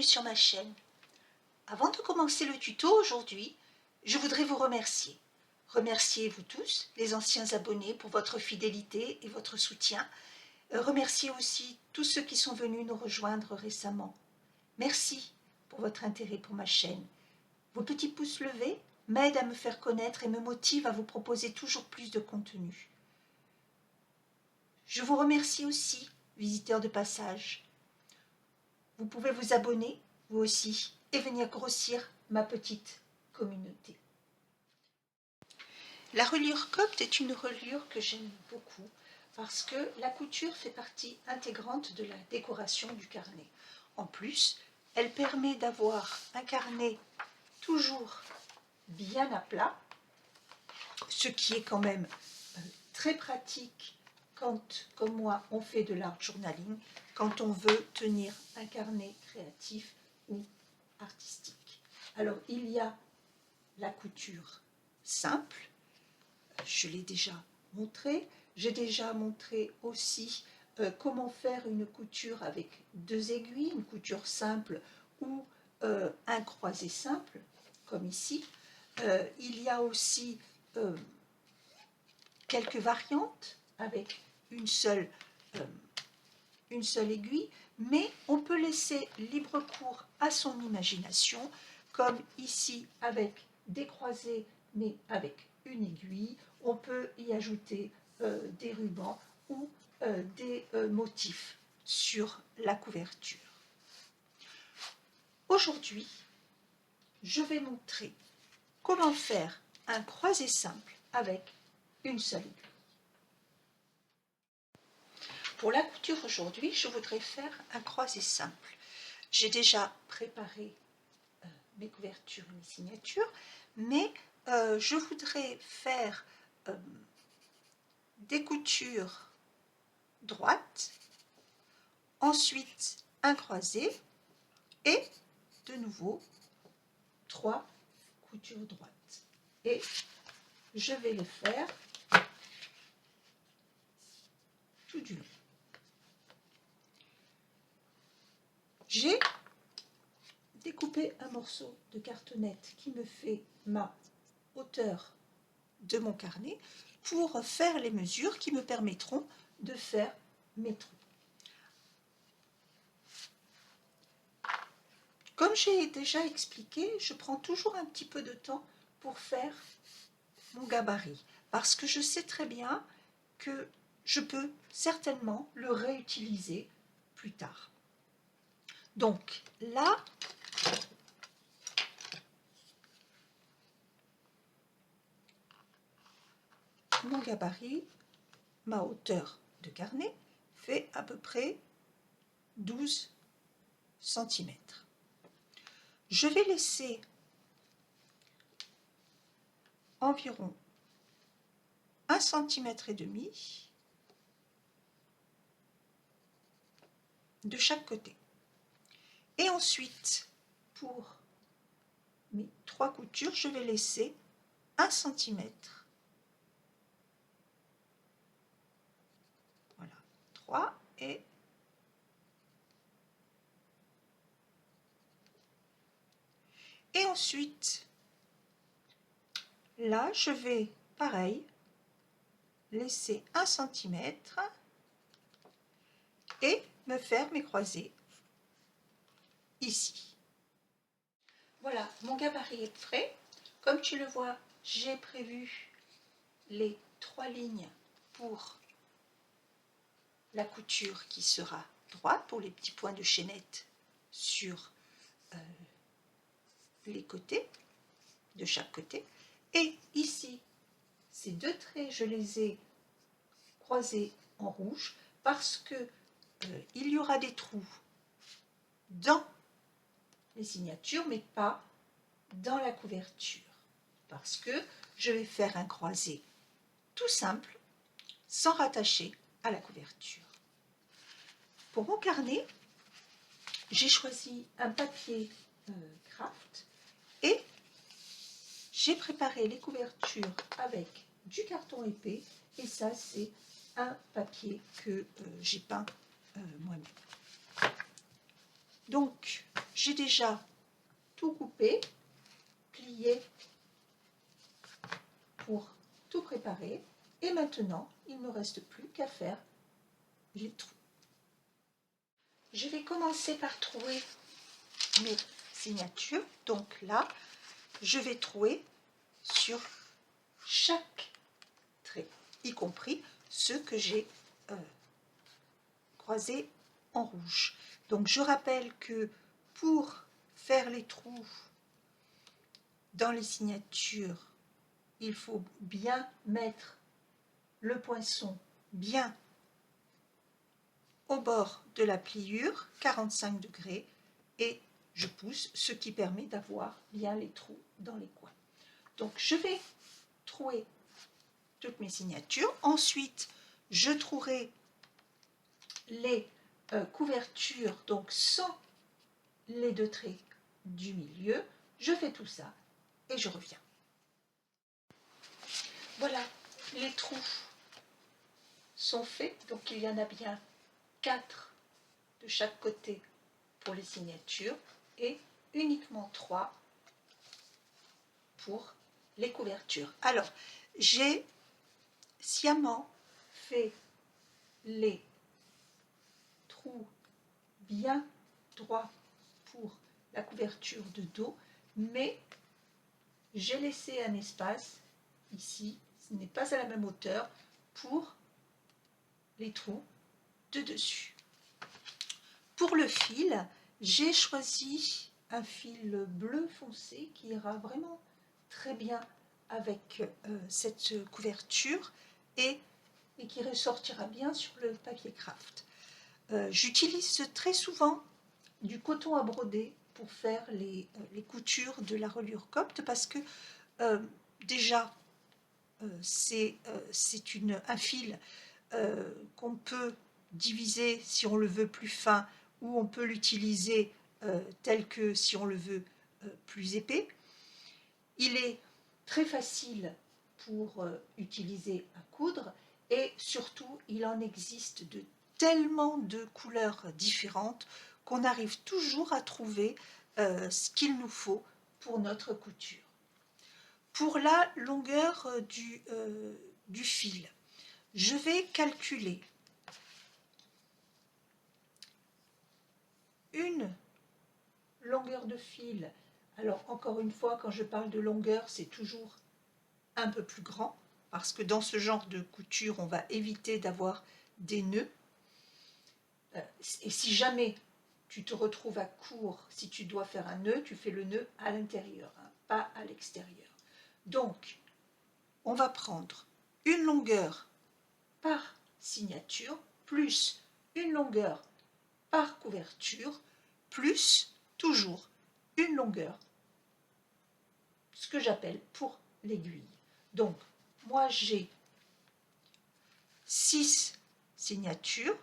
sur ma chaîne. Avant de commencer le tuto aujourd'hui, je voudrais vous remercier. Remerciez vous tous, les anciens abonnés, pour votre fidélité et votre soutien. Remerciez aussi tous ceux qui sont venus nous rejoindre récemment. Merci pour votre intérêt pour ma chaîne. Vos petits pouces levés m'aident à me faire connaître et me motivent à vous proposer toujours plus de contenu. Je vous remercie aussi, visiteurs de passage. Vous pouvez vous abonner, vous aussi, et venir grossir ma petite communauté. La reliure copte est une reliure que j'aime beaucoup parce que la couture fait partie intégrante de la décoration du carnet. En plus, elle permet d'avoir un carnet toujours bien à plat, ce qui est quand même très pratique quand, comme moi, on fait de l'art journaling, quand on veut tenir un carnet créatif ou artistique. Alors, il y a la couture simple, je l'ai déjà montré. J'ai déjà montré aussi comment faire une couture avec 2 aiguilles, une couture simple ou un croisé simple, comme ici. Il y a aussi quelques variantes avec une seule aiguille, mais on peut laisser libre cours à son imagination, comme ici avec des croisés, mais avec une aiguille. On peut y ajouter des rubans ou des motifs sur la couverture. Aujourd'hui, je vais montrer comment faire un croisé simple avec une seule aiguille. Pour la couture aujourd'hui, je voudrais faire un croisé simple. J'ai déjà préparé mes couvertures et mes signatures, mais je voudrais faire des coutures droites, ensuite un croisé et de nouveau 3 coutures droites. Et je vais les faire tout du long. J'ai découpé un morceau de cartonnette qui me fait ma hauteur de mon carnet pour faire les mesures qui me permettront de faire mes trous. Comme j'ai déjà expliqué, je prends toujours un petit peu de temps pour faire mon gabarit parce que je sais très bien que je peux certainement le réutiliser plus tard. Donc là, mon gabarit, ma hauteur de carnet fait à peu près 12 cm. Je vais laisser environ 1,5 cm de chaque côté. Et ensuite, pour mes 3 coutures, je vais laisser 1 cm. Voilà, 3 et ensuite, là, je vais, pareil, laisser 1 cm et me faire mes croisés ici. Voilà, mon gabarit est prêt. Comme tu le vois, j'ai prévu les 3 lignes pour la couture qui sera droite, pour les petits points de chaînette sur les côtés, de chaque côté. Et ici, ces 2 traits, je les ai croisés en rouge parce que il y aura des trous dans les signatures, mais pas dans la couverture, parce que je vais faire un croisé tout simple, sans rattacher à la couverture. Pour mon carnet, j'ai choisi un papier craft et j'ai préparé les couvertures avec du carton épais, et ça c'est un papier que j'ai peint moi-même. Donc, j'ai déjà tout coupé, plié pour tout préparer. Et maintenant, il ne me reste plus qu'à faire les trous. Je vais commencer par trouer mes signatures. Donc là, je vais trouer sur chaque trait, y compris ceux que j'ai croisés en rouge. Donc je rappelle que pour faire les trous dans les signatures, il faut bien mettre le poinçon bien au bord de la pliure, 45 degrés, et je pousse, ce qui permet d'avoir bien les trous dans les coins. Donc je vais trouer toutes mes signatures. Ensuite, je trouerai les couvertures, donc sans les deux traits du milieu. Je fais tout ça et je reviens. Voilà, les trous sont faits, donc il y en a bien 4 de chaque côté pour les signatures et uniquement 3 pour les couvertures. Alors, j'ai sciemment fait les trous bien droits pour la couverture de dos, mais j'ai laissé un espace ici, ce n'est pas à la même hauteur, pour les trous de dessus. Pour le fil, j'ai choisi un fil bleu foncé qui ira vraiment très bien avec cette couverture et qui ressortira bien sur le papier craft. J'utilise très souvent du coton à broder pour faire les coutures de la reliure copte parce que déjà c'est un fil qu'on peut diviser si on le veut plus fin ou on peut l'utiliser tel que si on le veut plus épais. Il est très facile pour utiliser à coudre et surtout il en existe de tellement de couleurs différentes qu'on arrive toujours à trouver ce qu'il nous faut pour notre couture. Pour la longueur du fil, je vais calculer une longueur de fil. Alors encore une fois, quand je parle de longueur, c'est toujours un peu plus grand, parce que dans ce genre de couture, on va éviter d'avoir des nœuds. Et si jamais tu te retrouves à court, si tu dois faire un nœud, tu fais le nœud à l'intérieur, hein, pas à l'extérieur. Donc, on va prendre une longueur par signature, plus une longueur par couverture, plus toujours une longueur, ce que j'appelle pour l'aiguille. Donc, moi j'ai 6 signatures,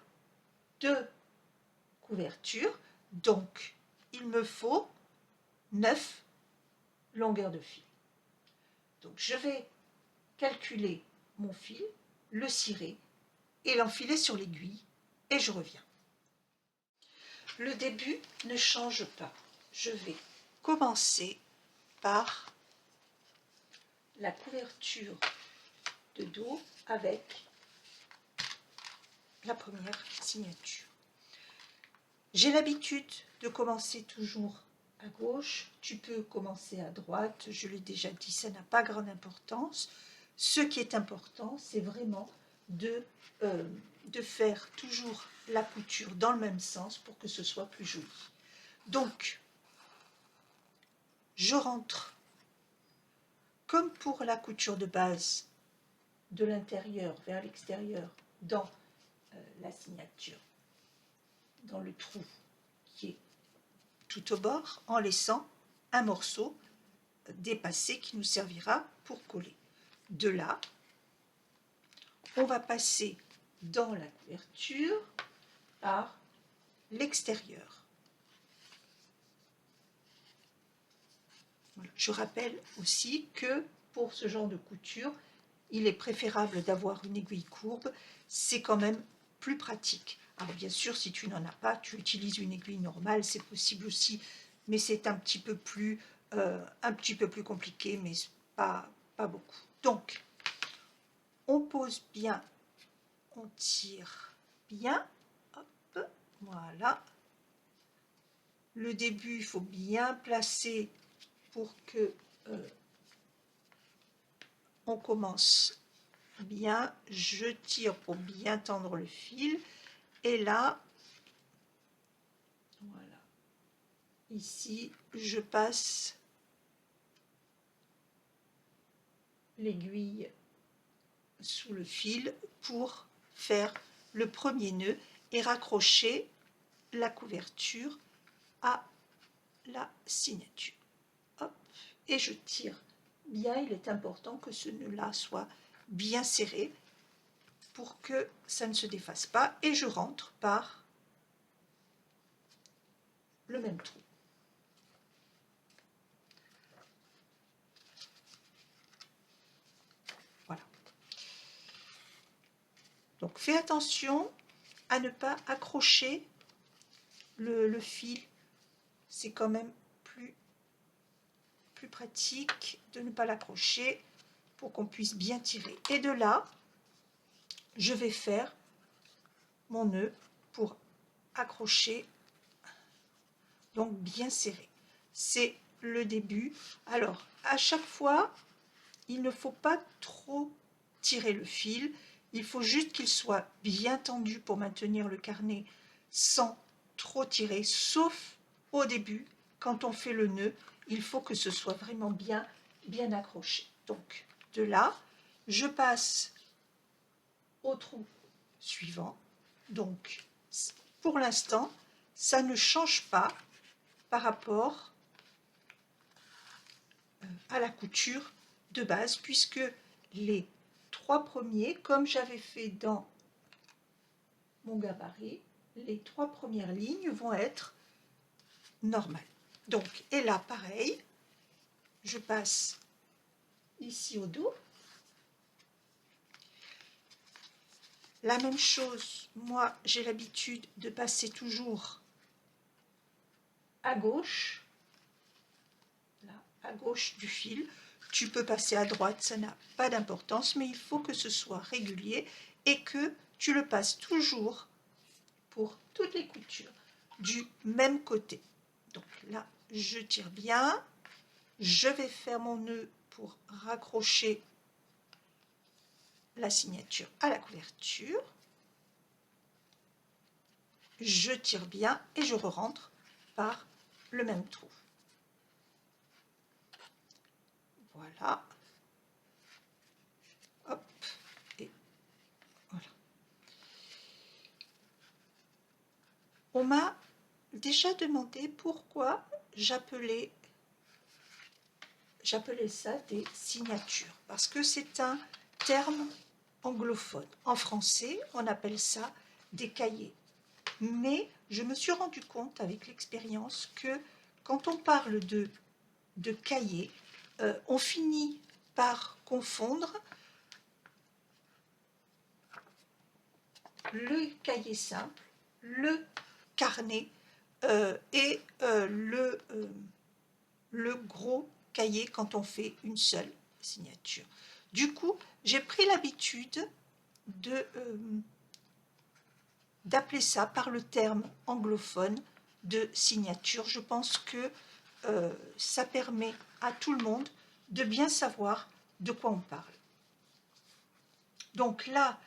2 couvertures, donc il me faut 9 longueurs de fil. Donc je vais calculer mon fil, le cirer et l'enfiler sur l'aiguille et je reviens. Le début ne change pas. Je vais commencer par la couverture de dos avec la première signature. J'ai l'habitude de commencer toujours à gauche, tu peux commencer à droite, je l'ai déjà dit, ça n'a pas grande importance. Ce qui est important, c'est vraiment de faire toujours la couture dans le même sens pour que ce soit plus joli. Donc, je rentre, comme pour la couture de base, de l'intérieur vers l'extérieur dans la signature, dans le trou qui est tout au bord, en laissant un morceau dépassé qui nous servira pour coller. De là, on va passer dans la couverture par l'extérieur. Voilà. Je rappelle aussi que pour ce genre de couture, il est préférable d'avoir une aiguille courbe, c'est quand même plus pratique. Alors bien sûr, si tu n'en as pas, tu utilises une aiguille normale, c'est possible aussi, mais c'est un petit peu plus compliqué, mais pas beaucoup. Donc, on pose bien, on tire bien, hop, voilà. Le début, il faut bien placer pour que on commence bien. Je tire pour bien tendre le fil. Et là, voilà, ici, je passe l'aiguille sous le fil pour faire le premier nœud et raccrocher la couverture à la signature. Hop, et je tire bien. Il est important que ce nœud-là soit bien serré pour que ça ne se défasse pas, et je rentre par le même trou. Voilà. Donc fais attention à ne pas accrocher le fil, c'est quand même plus pratique de ne pas l'accrocher pour qu'on puisse bien tirer. Et de là, je vais faire mon nœud pour accrocher, donc bien serré. C'est le début. Alors, à chaque fois, il ne faut pas trop tirer le fil, il faut juste qu'il soit bien tendu pour maintenir le carnet sans trop tirer, sauf au début, quand on fait le nœud, il faut que ce soit vraiment bien accroché. Donc, de là, je passe au trou suivant. Donc, pour l'instant, ça ne change pas par rapport à la couture de base, puisque les 3 premiers, comme j'avais fait dans mon gabarit, les 3 premières lignes vont être normales. Donc, et là, pareil, je passe ici au dos. La même chose, moi, j'ai l'habitude de passer toujours à gauche, là, à gauche du fil. Tu peux passer à droite, ça n'a pas d'importance, mais il faut que ce soit régulier et que tu le passes toujours pour toutes les coutures du même côté. Donc là, je tire bien, je vais faire mon nœud pour raccrocher la signature à la couverture, je tire bien et je re-rentre par le même trou. Voilà. Hop, et voilà. On m'a déjà demandé pourquoi j'appelais ça des signatures, parce que c'est un terme anglophone. En français, on appelle ça des cahiers. Mais je me suis rendu compte avec l'expérience que quand on parle de cahier, on finit par confondre le cahier simple, le carnet et le gros cahier quand on fait une seule signature. Du coup, j'ai pris l'habitude d'appeler ça par le terme anglophone de signature. Je pense que ça permet à tout le monde de bien savoir de quoi on parle. Donc là,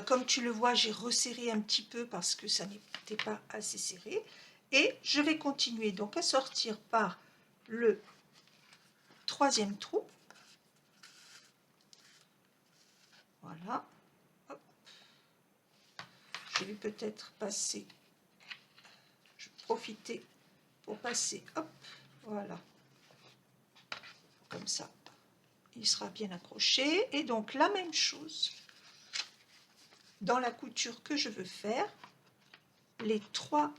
comme tu le vois, j'ai resserré un petit peu parce que ça n'était pas assez serré. Et je vais continuer donc à sortir par le 3e trou. Voilà. Hop. Je vais peut-être passer, je vais profiter pour passer, hop, voilà, comme ça, il sera bien accroché. Et donc la même chose dans la couture que je veux faire, les 3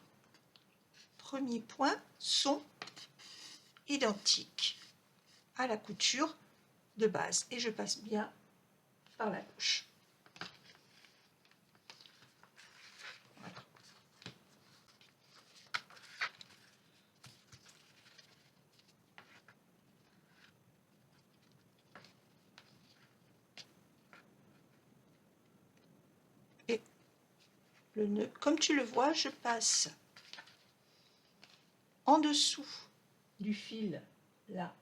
premiers points sont identiques à la couture de base et je passe bien par la gauche. Voilà. le nœud. Comme tu le vois, je passe en dessous du fil là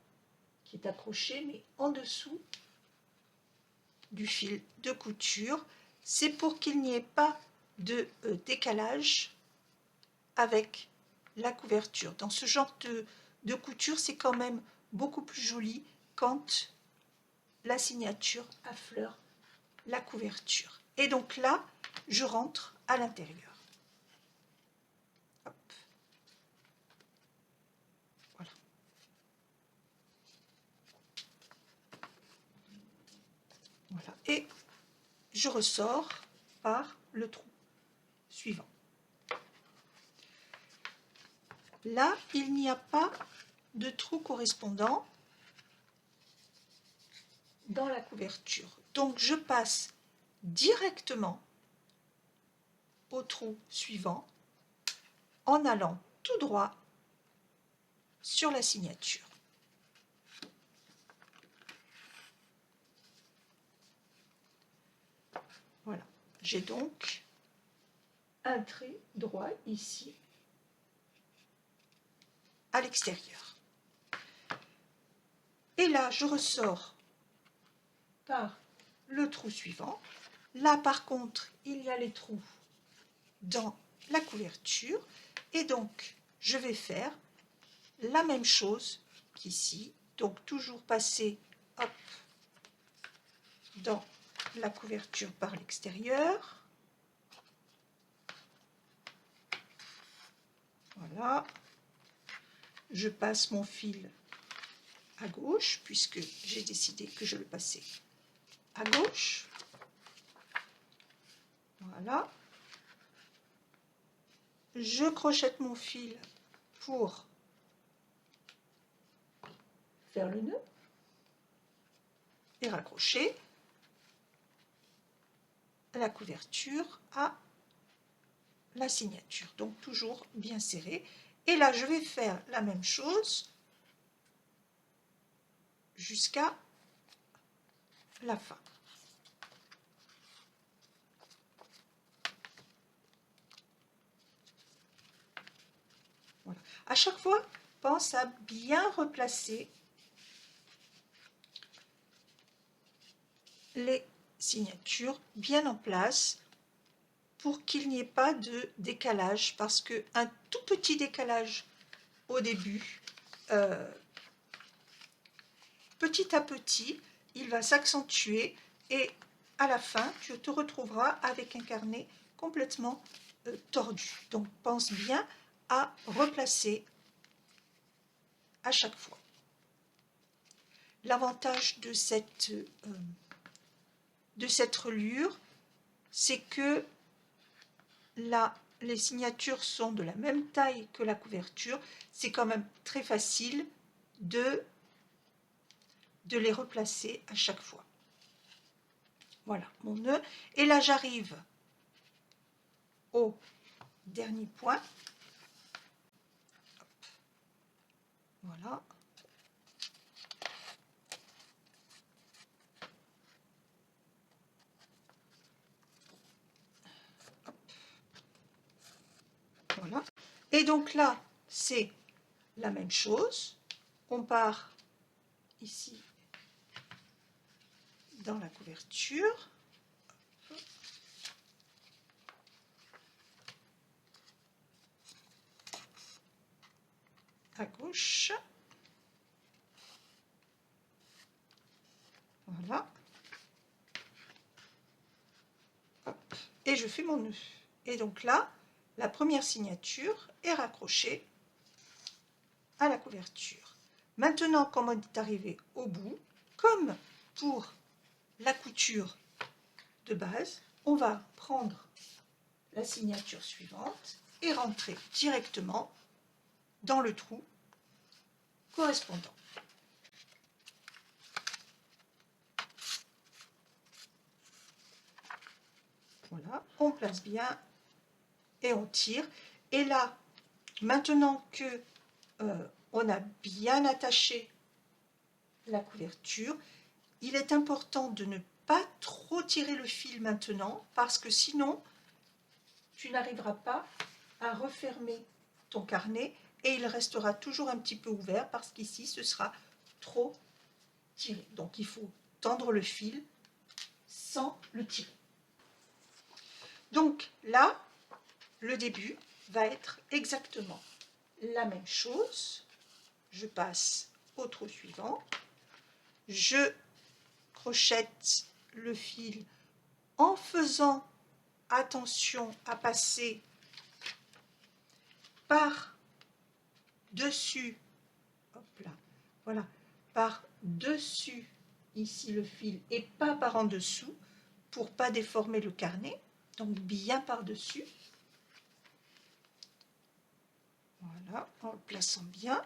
qui est accroché, mais en dessous du fil de couture. C'est pour qu'il n'y ait pas de décalage avec la couverture. Dans ce genre de couture, c'est quand même beaucoup plus joli quand la signature affleure la couverture. Et donc là, je rentre à l'intérieur. Hop. Voilà. Voilà. Et je ressors par le trou suivant. Là, il n'y a pas de trou correspondant dans la couverture. Donc, je passe directement au trou suivant en allant tout droit sur la signature. Voilà. J'ai donc un trait droit ici à l'extérieur. Et là, je ressors par le trou suivant. Là, par contre, il y a les trous dans la couverture. Et donc, je vais faire la même chose qu'ici. Donc, toujours passer hop, dans la couverture par l'extérieur. Voilà. Je passe mon fil à gauche, puisque j'ai décidé que je le passais à gauche. Voilà. Je crochette mon fil pour faire le nœud et raccrocher la couverture à la signature. Donc toujours bien serré. Et là, je vais faire la même chose jusqu'à la fin. Voilà. À chaque fois, pense à bien replacer les signatures bien en place pour qu'il n'y ait pas de décalage, parce qu'un tout petit décalage au début, petit à petit, il va s'accentuer et à la fin, tu te retrouveras avec un carnet complètement tordu. Donc pense bien à replacer à chaque fois. L'avantage de cette reliure, c'est que là, les signatures sont de la même taille que la couverture. C'est quand même très facile de les replacer à chaque fois. Voilà mon nœud. Et là, j'arrive au dernier point. Hop. Voilà. Hop. Voilà. Et donc là, c'est la même chose. On part ici dans la couverture. À gauche. Voilà. Hop. Et je fais mon nœud. Et donc là, la première signature est raccrochée à la couverture. Maintenant, comme on est arrivé au bout, comme pour la couture de base, on va prendre la signature suivante et rentrer directement dans le trou correspondant. Voilà, on place bien et on tire. Et là, maintenant que on a bien attaché la couverture, il est important de ne pas trop tirer le fil maintenant, parce que sinon tu n'arriveras pas à refermer ton carnet et il restera toujours un petit peu ouvert parce qu'ici ce sera trop tiré. Donc il faut tendre le fil sans le tirer. Donc là, le début va être exactement la même chose. Je passe au trou suivant, je crochette le fil en faisant attention à passer par dessus, hop là, voilà, par dessus ici le fil et pas par en dessous pour pas déformer le carnet, donc bien par dessus, voilà, en le plaçant bien.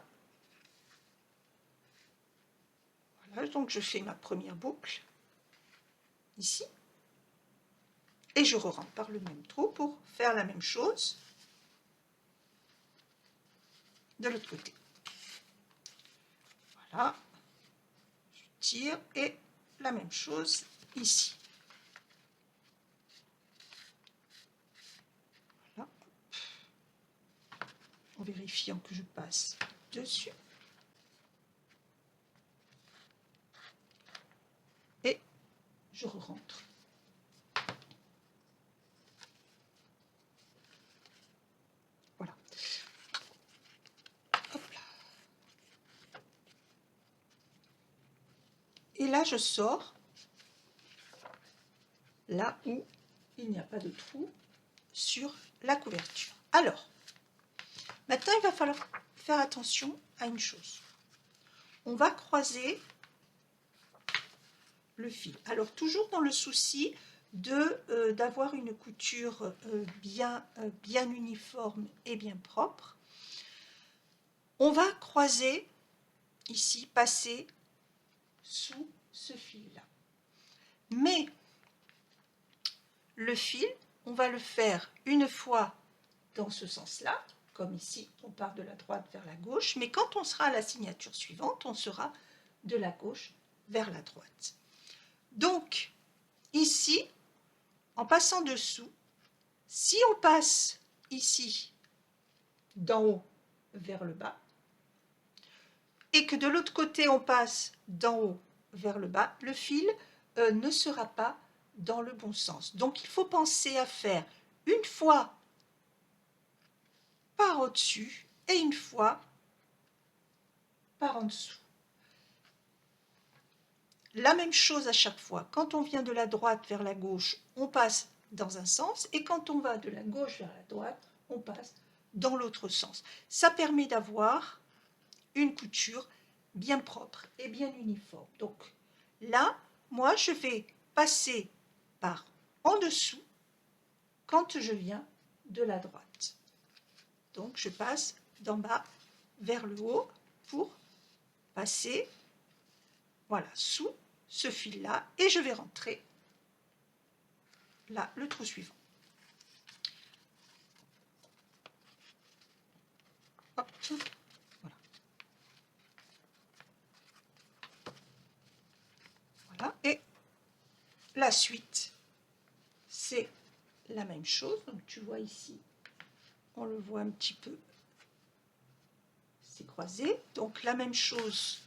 Voilà, donc je fais ma première boucle ici et je rentre par le même trou pour faire la même chose de l'autre côté. Voilà, je tire et la même chose ici. Voilà, en vérifiant que je passe dessus. Et je rentre. Voilà. Hop là. Et là, je sors là où il n'y a pas de trou sur la couverture. Alors, maintenant, il va falloir faire attention à une chose. On va croiser le fil. Alors, toujours dans le souci d'avoir une couture bien uniforme et bien propre, on va croiser ici, passer sous ce fil-là. Mais le fil, on va le faire une fois dans ce sens-là, comme ici, on part de la droite vers la gauche, mais quand on sera à la signature suivante, on sera de la gauche vers la droite. Donc, ici, en passant dessous, si on passe ici, d'en haut vers le bas, et que de l'autre côté, on passe d'en haut vers le bas, le fil ne sera pas dans le bon sens. Donc, il faut penser à faire une fois par au-dessus et une fois par en dessous. La même chose à chaque fois. Quand on vient de la droite vers la gauche, on passe dans un sens, et quand on va de la gauche vers la droite, on passe dans l'autre sens. Ça permet d'avoir une couture bien propre et bien uniforme. Donc là, moi, je vais passer par en dessous quand je viens de la droite. Donc je passe d'en bas vers le haut pour passer, voilà, sous ce fil-là, et je vais rentrer là le trou suivant. Hop, voilà. Voilà, et la suite, c'est la même chose. Donc tu vois ici, on le voit un petit peu, c'est croisé. Donc la même chose,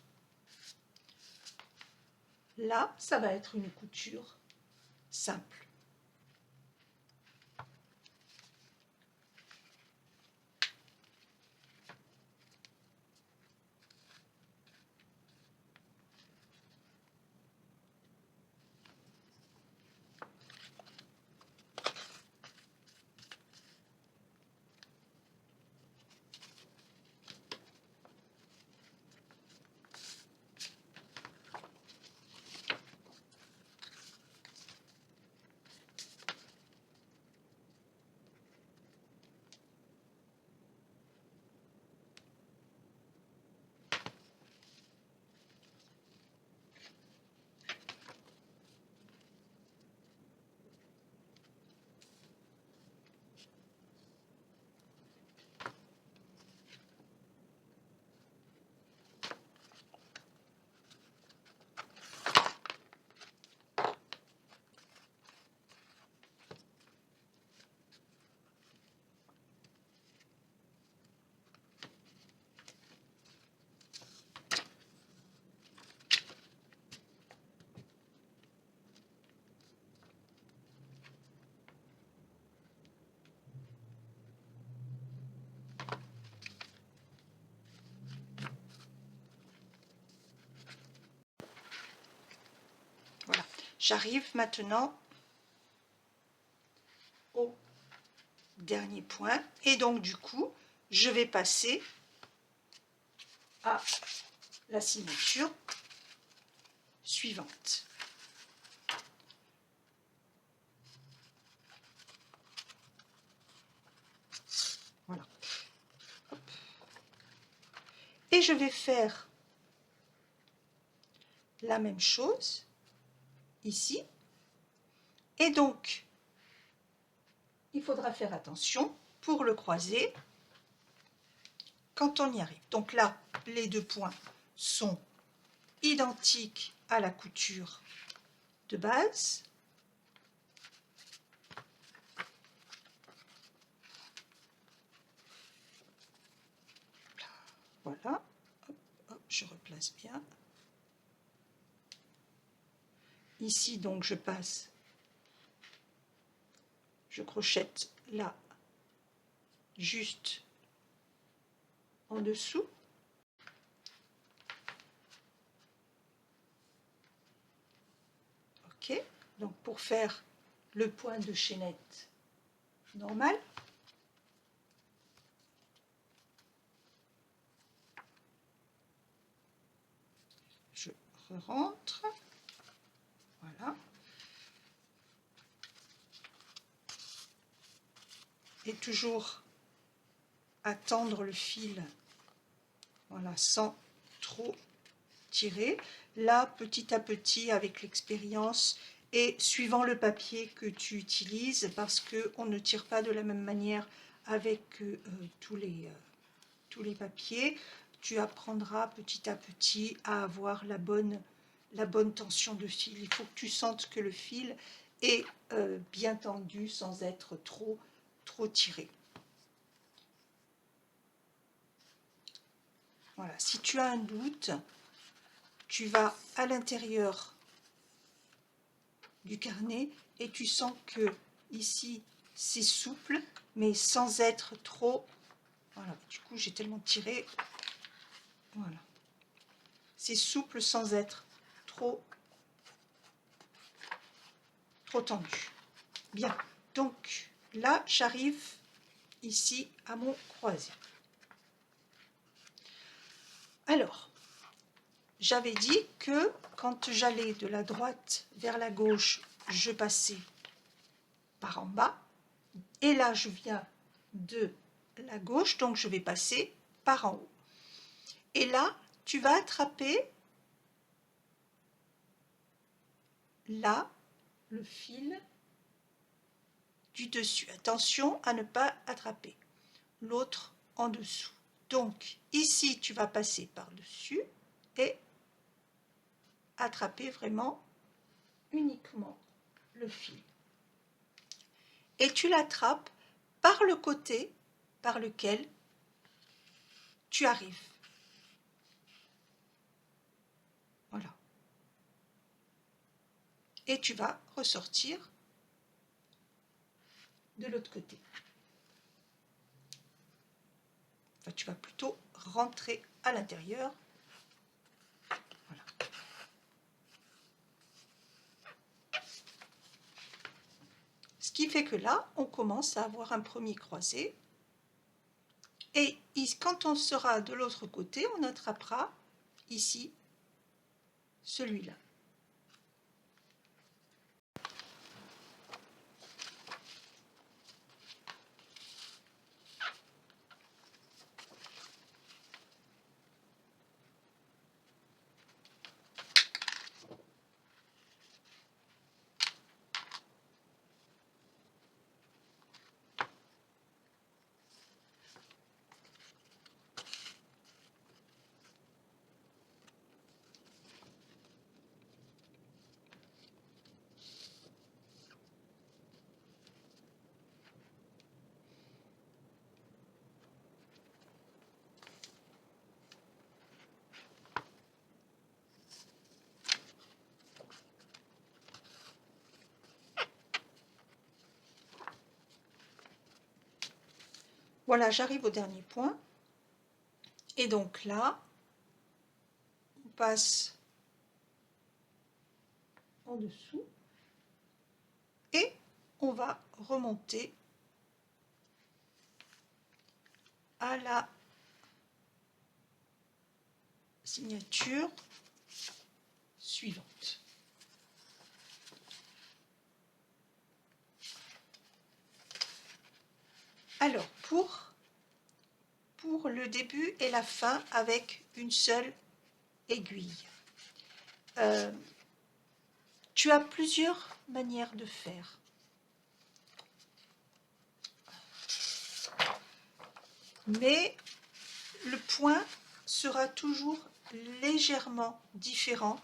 là, ça va être une couture simple. J'arrive maintenant au dernier point et donc du coup je vais passer à la signature suivante. Voilà. Hop. Et je vais faire la même chose ici. Et donc, il faudra faire attention pour le croiser quand on y arrive. Donc là, les deux points sont identiques à la couture de base. Voilà. Hop, hop, je replace bien. Ici, donc, je passe, je crochette là, juste en dessous. Ok, donc pour faire le point de chaînette normal, je rentre, voilà, et toujours attendre le fil, voilà, sans trop tirer. Là, petit à petit, avec l'expérience et suivant le papier que tu utilises, parce qu'on ne tire pas de la même manière avec tous les papiers, tu apprendras petit à petit à avoir la bonne tension de fil. Il faut que tu sentes que le fil est bien tendu sans être trop tiré. Voilà, si tu as un doute, tu vas à l'intérieur du carnet et tu sens que ici c'est souple mais sans être trop, voilà, du coup j'ai tellement tiré, voilà, c'est souple sans être trop tendu. Bien, donc là j'arrive ici à mon croisé. Alors j'avais dit que quand j'allais de la droite vers la gauche, je passais par en bas. Et là, je viens de la gauche, donc je vais passer par en haut. Et là, tu vas attraper là le fil du dessus. Attention à ne pas attraper l'autre en dessous. Donc ici, tu vas passer par-dessus et attraper vraiment uniquement le fil. Et tu l'attrapes par le côté par lequel tu arrives. Voilà. Et tu vas ressortir de l'autre côté. Enfin, tu vas plutôt rentrer à l'intérieur. Voilà. Ce qui fait que là, on commence à avoir un premier croisé. Et quand on sera de l'autre côté, on attrapera ici celui-là. Voilà, j'arrive au dernier point. Et donc là, on passe en dessous et on va remonter à la signature suivante. Alors, pour le début et la fin avec une seule aiguille, tu as plusieurs manières de faire. Mais le point sera toujours légèrement différent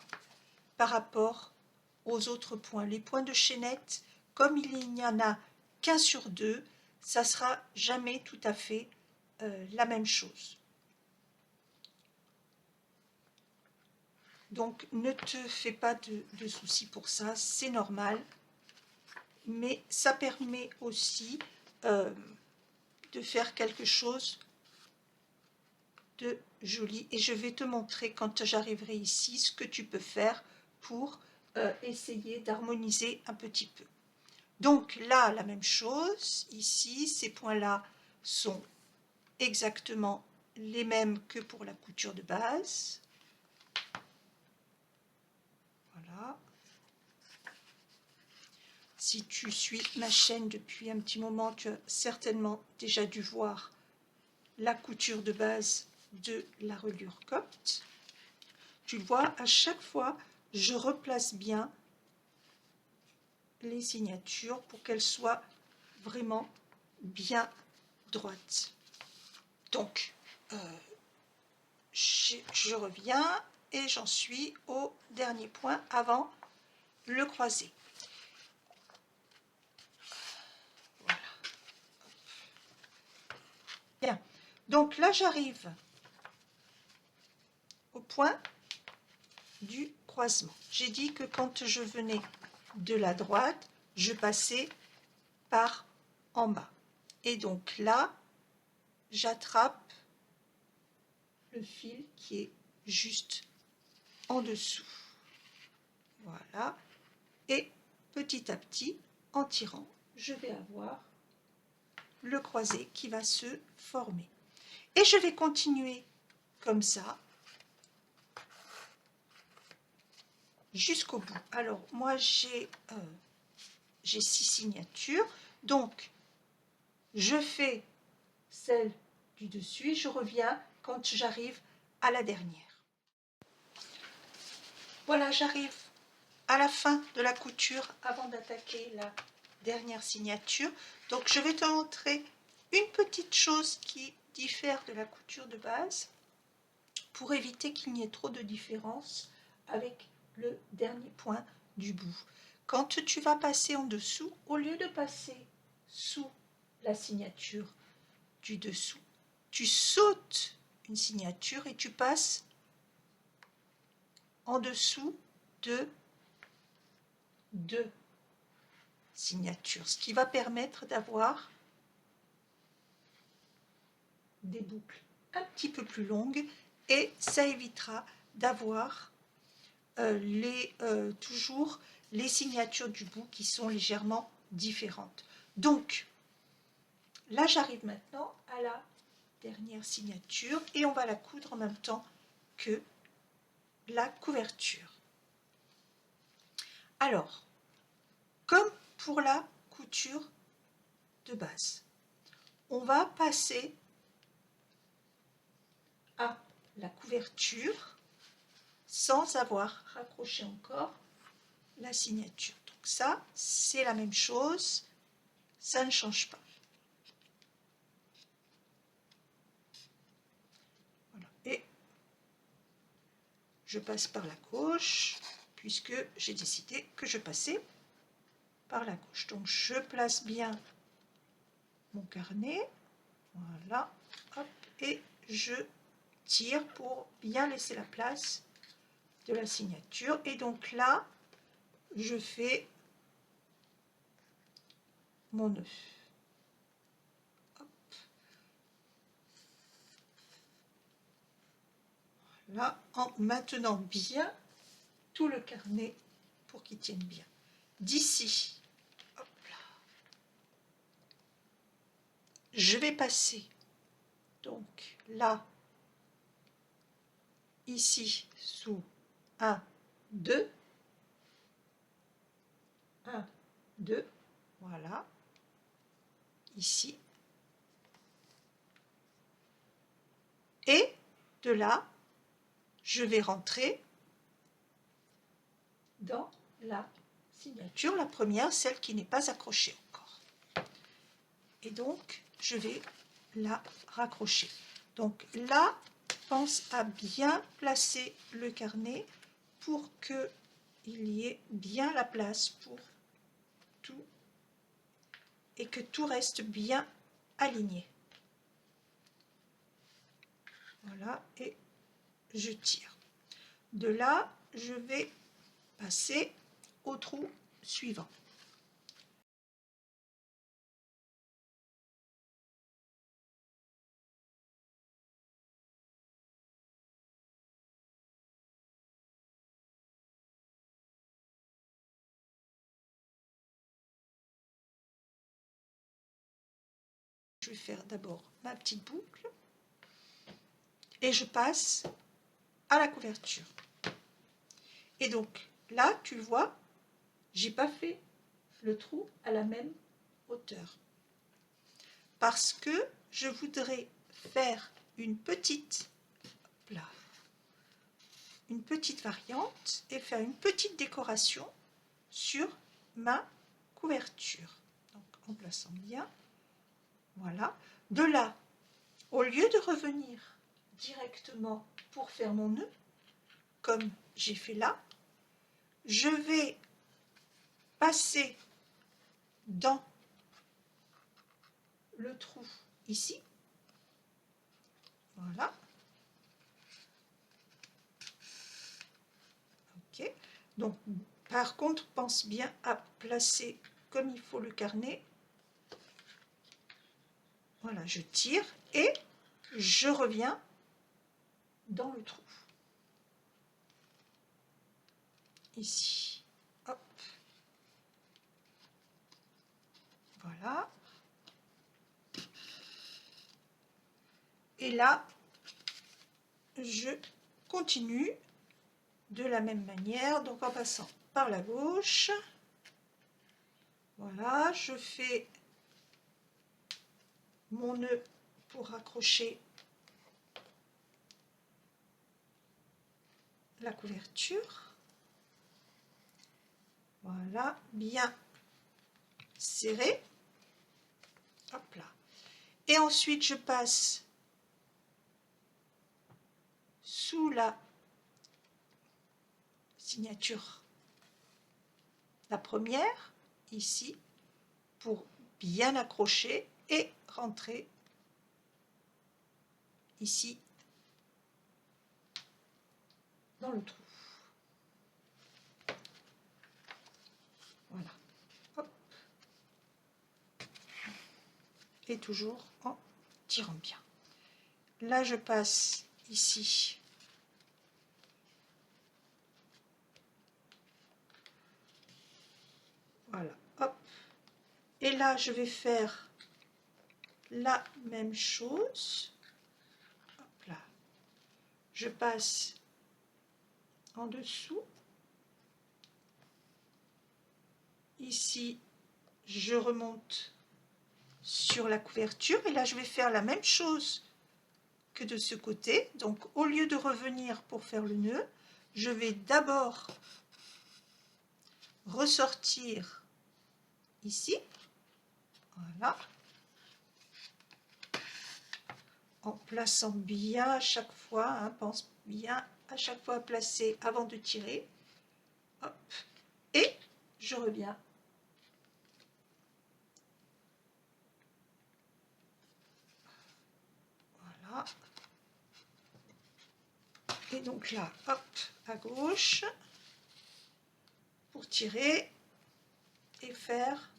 par rapport aux autres points. Les points de chaînette, comme il n'y en a qu'un sur deux, ça sera jamais tout à fait la même chose. Donc ne te fais pas de soucis pour ça, c'est normal, mais ça permet aussi de faire quelque chose de joli. Et je vais te montrer quand j'arriverai ici ce que tu peux faire pour essayer d'harmoniser un petit peu. Donc là, la même chose, ici, ces points-là sont exactement les mêmes que pour la couture de base. Voilà. Si tu suis ma chaîne depuis un petit moment, tu as certainement déjà dû voir la couture de base de la reliure copte. Tu le vois, à chaque fois, je replace bien les signatures pour qu'elles soient vraiment bien droites. Donc, je reviens et j'en suis au dernier point avant le croisé. Voilà. Bien. Donc là, j'arrive au point du croisement. J'ai dit que quand je venais de la droite, je passais par en bas. Et donc là, j'attrape le fil qui est juste en dessous. Voilà. Et petit à petit, en tirant, je vais avoir le croisé qui va se former. Et je vais continuer comme ça jusqu'au bout. Alors, moi, j'ai 6 signatures. Donc, je fais celle du dessus et je reviens quand j'arrive à la dernière. Voilà, j'arrive à la fin de la couture avant d'attaquer la dernière signature. Donc, je vais te montrer une petite chose qui diffère de la couture de base pour éviter qu'il n'y ait trop de différence avec le dernier point du bout. Quand tu vas passer en dessous, au lieu de passer sous la signature du dessous, tu sautes une signature et tu passes en dessous de 2 signatures, ce qui va permettre d'avoir des boucles un petit peu plus longues et ça évitera d'avoir toujours les signatures du bout qui sont légèrement différentes. Donc là, j'arrive maintenant à la dernière signature et on va la coudre en même temps que la couverture. Alors, comme pour la couture de base, on va passer à la couverture sans avoir raccroché encore la signature. Donc ça, c'est la même chose, ça ne change pas. Voilà. Et je passe par la gauche, puisque j'ai décidé que je passais par la gauche. Donc je place bien mon carnet, voilà, hop, et je tire pour bien laisser la place de la signature. Et donc là, je fais mon nœud. Hop. Voilà, en maintenant bien tout le carnet pour qu'il tienne bien. D'ici, hop là, je vais passer donc là, ici, sous 1, 2, 1, 2, voilà, ici, et de là, je vais rentrer dans la signature, la première, celle qui n'est pas accrochée encore. Et donc, je vais la raccrocher. Donc là, pense à bien placer le carnet pour qu'il y ait bien la place pour tout et que tout reste bien aligné. Voilà, et je tire. De là, je vais passer au trou suivant. Je vais faire d'abord ma petite boucle et je passe à la couverture. Et donc là, tu vois, j'ai pas fait le trou à la même hauteur parce que je voudrais faire une petite variante et faire une petite décoration sur ma couverture. Donc en plaçant bien, voilà. De là, au lieu de revenir directement pour faire mon nœud, comme j'ai fait là, je vais passer dans le trou ici, voilà, ok. Donc par contre, pense bien à placer comme il faut le carnet. Voilà, je tire et je reviens dans le trou ici, hop, voilà. Et là, je continue de la même manière, donc en passant par la gauche. Voilà, je fais mon nœud pour raccrocher la couverture. Voilà, bien serré. Hop là. Et ensuite, je passe sous la signature, la première, ici, pour bien accrocher et rentrer ici dans le trou. Voilà. Hop. Et toujours en tirant bien. Là, je passe ici. Voilà, hop. Et là, je vais faire la même chose. Hop là. Je passe en dessous. Ici, je remonte sur la couverture. Et là, je vais faire la même chose que de ce côté. Donc, au lieu de revenir pour faire le nœud, je vais d'abord ressortir ici. Voilà. En plaçant bien à chaque fois, hein, pense bien à chaque fois à placer avant de tirer. Hop. Et je reviens. Voilà. Et donc là, hop, à gauche, pour tirer et faire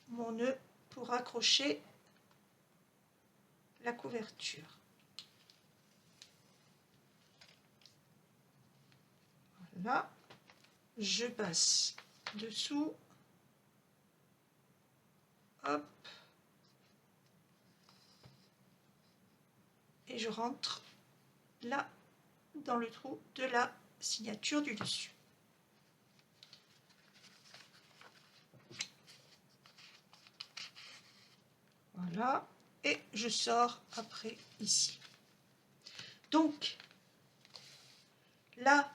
mon nœud pour accrocher la couverture. Là, je passe dessous, hop, et je rentre là dans le trou de la signature du dessus. Voilà, et je sors après ici. Donc, là,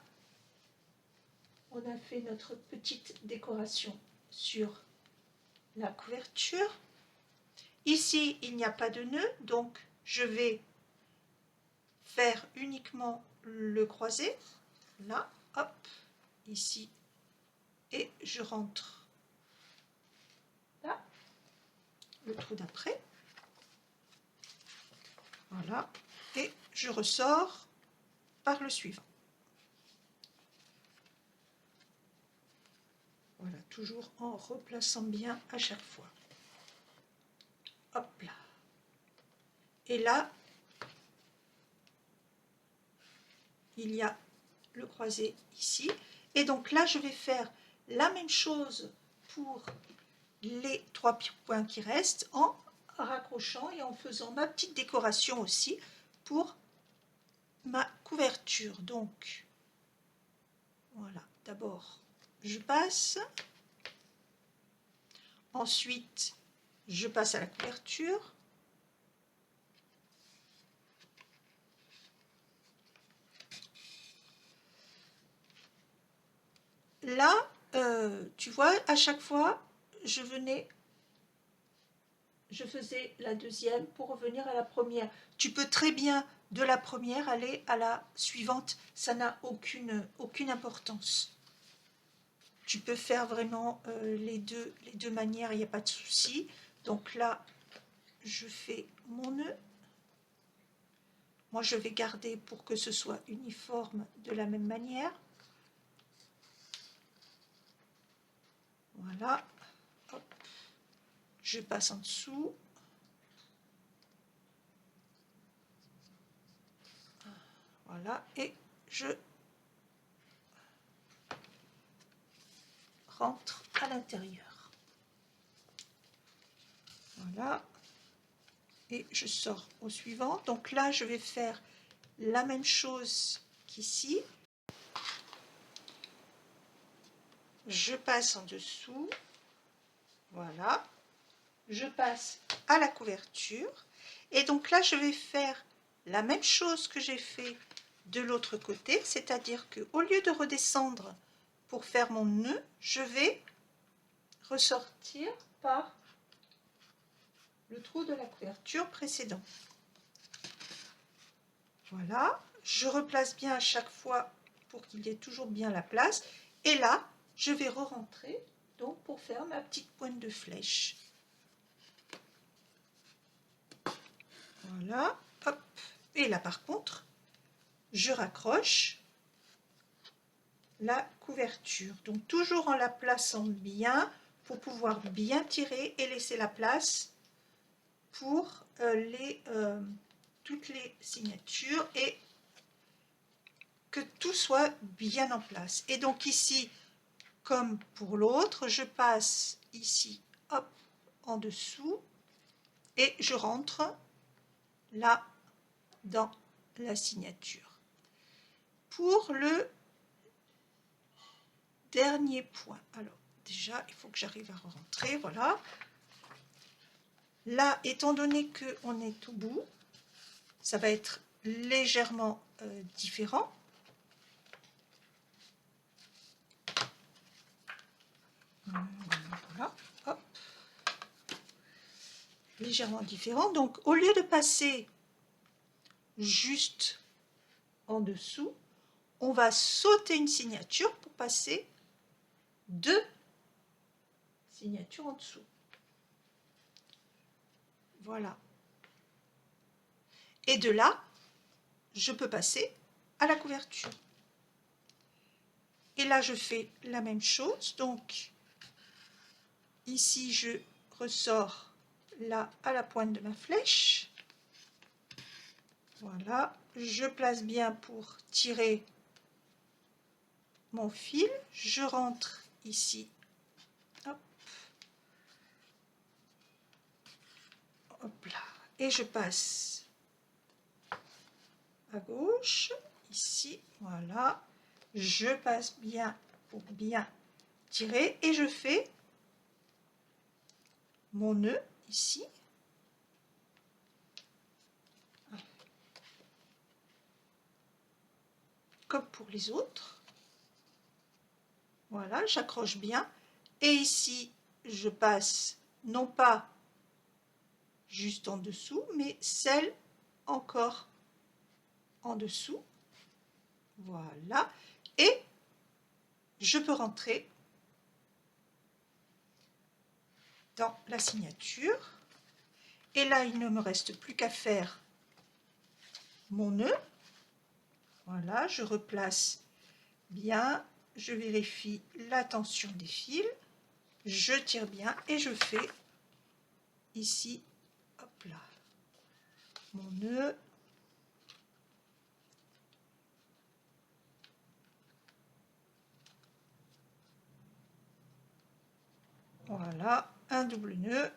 on a fait notre petite décoration sur la couverture. Ici, il n'y a pas de nœud, donc je vais faire uniquement le croisé. Là, hop, ici, et je rentre là, le trou d'après. Voilà, et je ressors par le suivant. Voilà, toujours en replaçant bien à chaque fois. Hop là. Et là, il y a le croisé ici. Et donc là, je vais faire la même chose pour les 3 points qui restent en raccrochant et en faisant ma petite décoration aussi pour ma couverture. Donc, voilà, d'abord, je passe. Ensuite, je passe à la couverture. Là, tu vois, à chaque fois, je faisais la deuxième pour revenir à la première. Tu peux très bien, de la première, aller à la suivante. Ça n'a aucune importance. Tu peux faire vraiment les deux manières, il n'y a pas de souci. Donc là, je fais mon nœud. Moi, je vais garder pour que ce soit uniforme de la même manière. Voilà. Hop. Je passe en dessous. Voilà. Et je rentre à l'intérieur. Voilà. Et je sors au suivant. Donc là, je vais faire la même chose qu'ici. Je passe en dessous. Voilà. Je passe à la couverture. Et donc là, je vais faire la même chose que j'ai fait de l'autre côté. C'est-à-dire qu'au lieu de redescendre pour faire mon nœud, je vais ressortir par le trou de la couverture précédent. Voilà, je replace bien à chaque fois pour qu'il y ait toujours bien la place. Et là, je vais re-rentrer donc pour faire ma petite pointe de flèche. Voilà, hop. Et là par contre, je raccroche la couverture. Donc toujours en la plaçant bien pour pouvoir bien tirer et laisser la place pour toutes les signatures et que tout soit bien en place. Et donc ici, comme pour l'autre, je passe ici, hop, en dessous et je rentre là dans la signature. Pour le dernier point, alors déjà, il faut que j'arrive à rentrer, voilà. Là, étant donné qu'on est au bout, ça va être légèrement différent. Voilà, hop. Légèrement différent. Donc, au lieu de passer juste en dessous, on va sauter une signature pour passer 2 signatures en dessous. Voilà. Et de là, je peux passer à la couverture. Et là, je fais la même chose. Donc, ici, je ressors là à la pointe de ma flèche. Voilà. Je place bien pour tirer mon fil, je rentre ici, hop, hop là, et je passe à gauche, ici, voilà, je passe bien pour bien tirer et je fais mon nœud ici. Comme pour les autres. Voilà, j'accroche bien. Et ici, je passe non pas juste en dessous, mais celle encore en dessous. Voilà. Et je peux rentrer dans la signature. Et là, il ne me reste plus qu'à faire mon nœud. Voilà, je replace bien, je vérifie la tension des fils, je tire bien et je fais ici, hop là, mon nœud. Voilà, un double nœud.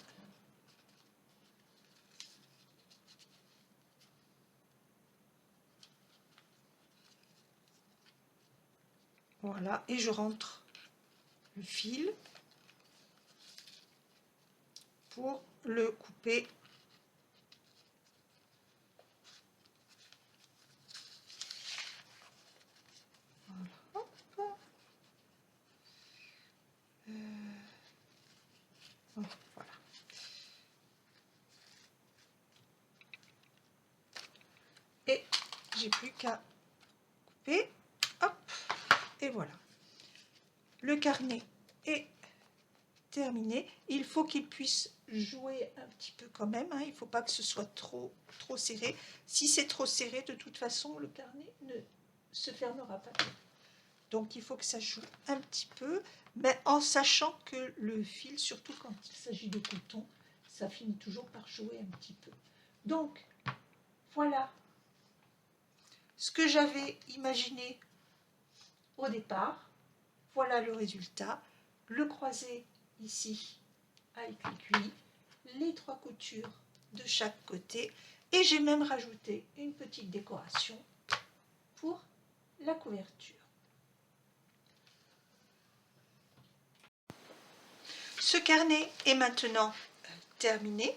Voilà, et je rentre le fil pour le couper. Voilà, hop. Voilà. Et j'ai plus qu'à couper, hop, et voilà. Le carnet est terminé. Il faut qu'il puisse jouer un petit peu quand même, hein. Il ne faut pas que ce soit trop serré. Si c'est trop serré, de toute façon, le carnet ne se fermera pas. Donc il faut que ça joue un petit peu, mais en sachant que le fil, surtout quand il s'agit de coton, ça finit toujours par jouer un petit peu. Donc voilà ce que j'avais imaginé au départ. Voilà le résultat. Le croisé ici avec l'aiguille, les 3 coutures de chaque côté, et j'ai même rajouté une petite décoration pour la couverture. Ce carnet est maintenant terminé.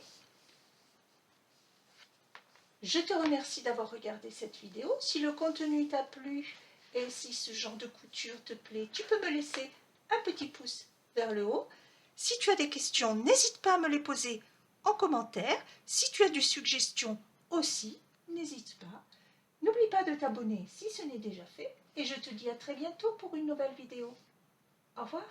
Je te remercie d'avoir regardé cette vidéo. Si le contenu t'a plu et si ce genre de couture te plaît, tu peux me laisser un petit pouce vers le haut. Si tu as des questions, n'hésite pas à me les poser en commentaire. Si tu as des suggestions aussi, n'hésite pas. N'oublie pas de t'abonner si ce n'est déjà fait et je te dis à très bientôt pour une nouvelle vidéo. Au revoir.